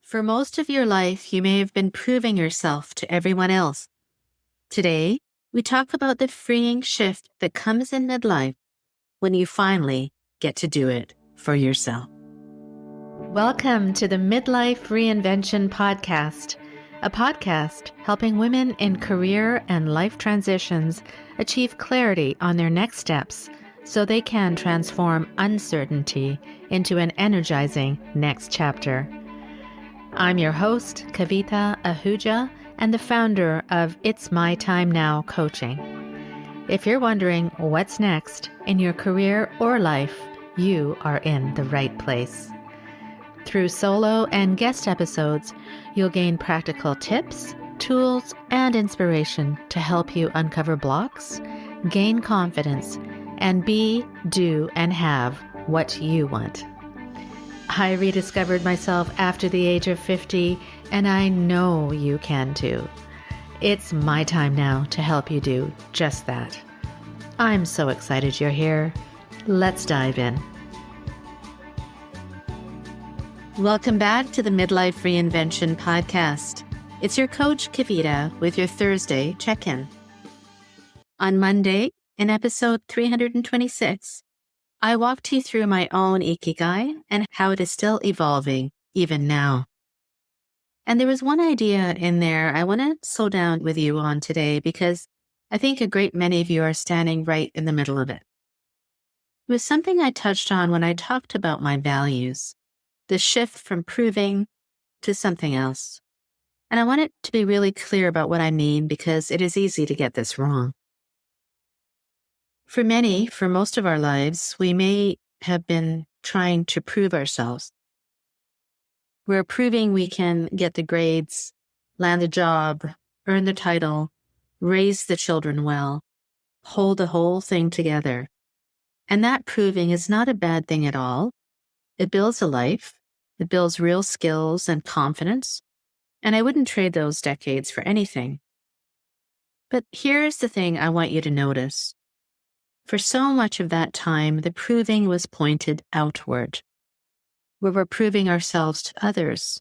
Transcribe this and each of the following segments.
For most of your life, you may have been proving yourself to everyone else. Today, we talk about the freeing shift that comes in midlife when you finally get to do it for yourself. Welcome to the Midlife Reinvention Podcast, a podcast helping women in career and life transitions achieve clarity on their next steps so they can transform uncertainty into an energizing next chapter. I'm your host, Kavita Ahuja, and the founder of It's My Time Now Coaching. If you're wondering what's next in your career or life, you are in the right place. Through solo and guest episodes, you'll gain practical tips, tools, and inspiration to help you uncover blocks, gain confidence, and be, do, and have what you want. I rediscovered myself after the age of 50, and I know you can too. It's my time now to help you do just that. I'm so excited you're here. Let's dive in. Welcome back to the Midlife Reinvention Podcast. It's your coach, Kavita, with your Thursday check-in. On Monday, in episode 326, I walked you through my own ikigai and how it is still evolving even now. And there was one idea in there I want to slow down with you on today because I think a great many of you are standing right in the middle of it. It was something I touched on when I talked about my values, the shift from proving to something else. And I want it to be really clear about what I mean because it is easy to get this wrong. For many, for most of our lives, we may have been trying to prove ourselves. We're proving we can get the grades, land the job, earn the title, raise the children well, hold the whole thing together. And that proving is not a bad thing at all. It builds a life. It builds real skills and confidence. And I wouldn't trade those decades for anything. But here's the thing I want you to notice. For so much of that time, the proving was pointed outward. We were proving ourselves to others,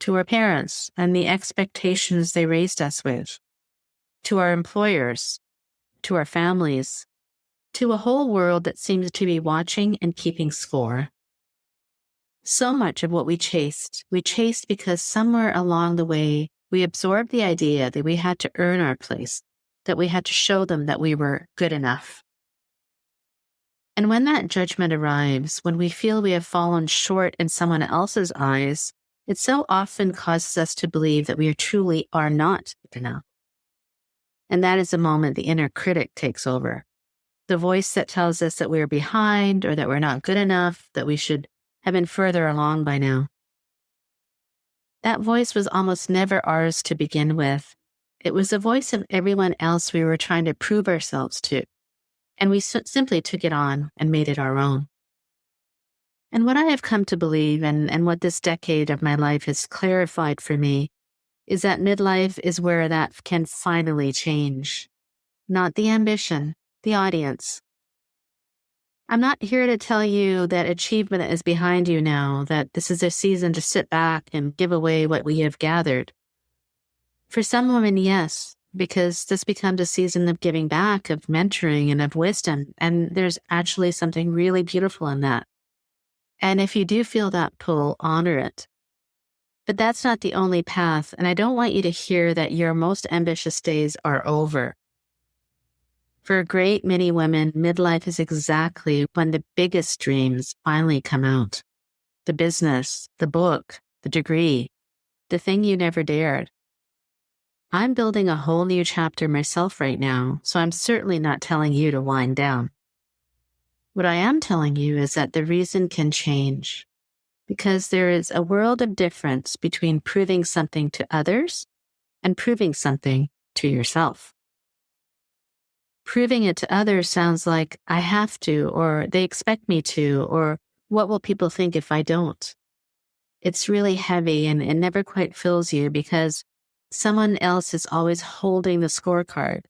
to our parents and the expectations they raised us with, to our employers, to our families, to a whole world that seems to be watching and keeping score. So much of what we chased because somewhere along the way, we absorbed the idea that we had to earn our place, that we had to show them that we were good enough. And when that judgment arrives, when we feel we have fallen short in someone else's eyes, it so often causes us to believe that we truly are not good enough. And that is the moment the inner critic takes over. The voice that tells us that we're behind or that we're not good enough, that we should have been further along by now. That voice was almost never ours to begin with. It was the voice of everyone else we were trying to prove ourselves to. And we simply took it on and made it our own. And what I have come to believe, and what this decade of my life has clarified for me, is that midlife is where that can finally change. Not the ambition, the audience. I'm not here to tell you that achievement is behind you now, that this is a season to sit back and give away what we have gathered. For some women, yes, because this becomes a season of giving back, of mentoring, and of wisdom. And there's actually something really beautiful in that. And if you do feel that pull, honor it. But that's not the only path. And I don't want you to hear that your most ambitious days are over. For a great many women, midlife is exactly when the biggest dreams finally come out. The business, the book, the degree, the thing you never dared. I'm building a whole new chapter myself right now, so I'm certainly not telling you to wind down. What I am telling you is that the reason can change, because there is a world of difference between proving something to others and proving something to yourself. Proving it to others sounds like I have to, or they expect me to, or what will people think if I don't? It's really heavy and it never quite fills you because someone else is always holding the scorecard,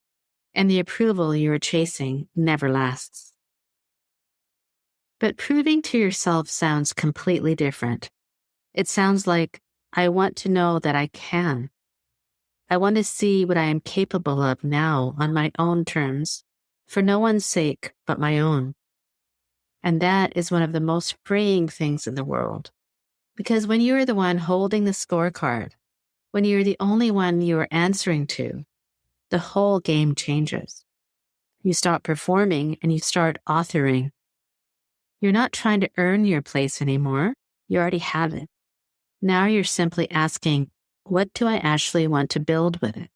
and the approval you're chasing never lasts. But proving to yourself sounds completely different. It sounds like I want to know that I can. I want to see what I am capable of now on my own terms, for no one's sake but my own. And that is one of the most freeing things in the world. Because when you are the one holding the scorecard, when you're the only one you are answering to, the whole game changes. You stop performing and you start authoring. You're not trying to earn your place anymore. You already have it. Now you're simply asking, what do I actually want to build with it?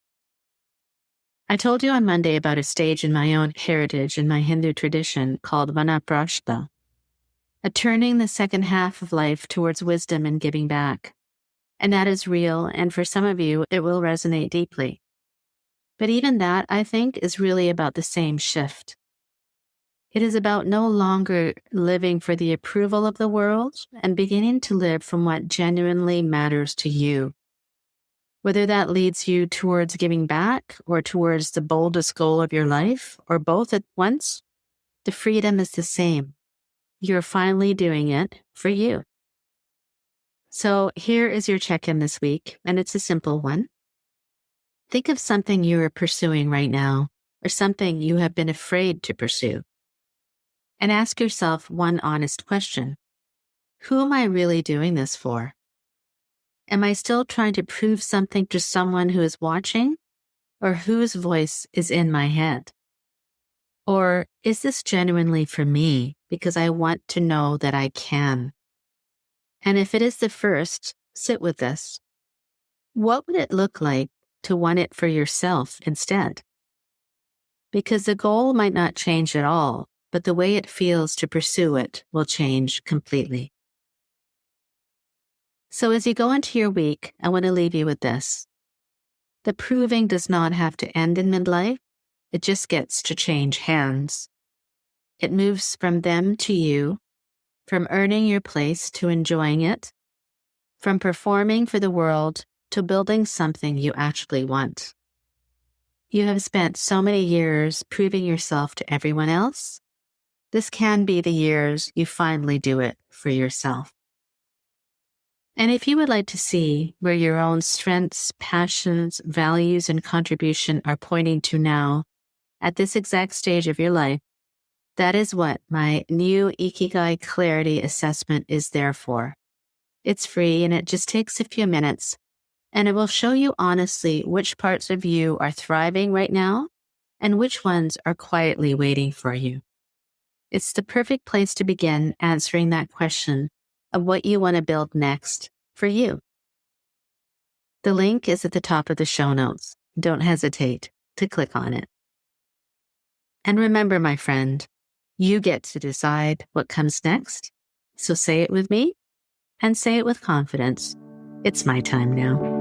I told you on Monday about a stage in my own heritage in my Hindu tradition called Vanaprashta, a turning the second half of life towards wisdom and giving back. And that is real, and for some of you, it will resonate deeply. But even that, I think, is really about the same shift. It is about no longer living for the approval of the world and beginning to live from what genuinely matters to you. Whether that leads you towards giving back or towards the boldest goal of your life or both at once, the freedom is the same. You're finally doing it for you. So here is your check-in this week, and it's a simple one. Think of something you are pursuing right now or something you have been afraid to pursue. And ask yourself one honest question. Who am I really doing this for? Am I still trying to prove something to someone who is watching, or whose voice is in my head? Or is this genuinely for me because I want to know that I can? And if it is the first, sit with this. What would it look like to want it for yourself instead? Because the goal might not change at all, but the way it feels to pursue it will change completely. So as you go into your week, I want to leave you with this. The proving does not have to end in midlife. It just gets to change hands. It moves from them to you, from earning your place to enjoying it, from performing for the world to building something you actually want. You have spent so many years proving yourself to everyone else. This can be the years you finally do it for yourself. And if you would like to see where your own strengths, passions, values, and contribution are pointing to now, at this exact stage of your life, that is what my new Ikigai Clarity Assessment is there for. It's free and it just takes a few minutes, and it will show you honestly which parts of you are thriving right now and which ones are quietly waiting for you. It's the perfect place to begin answering that question of what you want to build next for you. The link is at the top of the show notes. Don't hesitate to click on it. And remember, my friend, you get to decide what comes next. So say it with me and say it with confidence. It's my time now.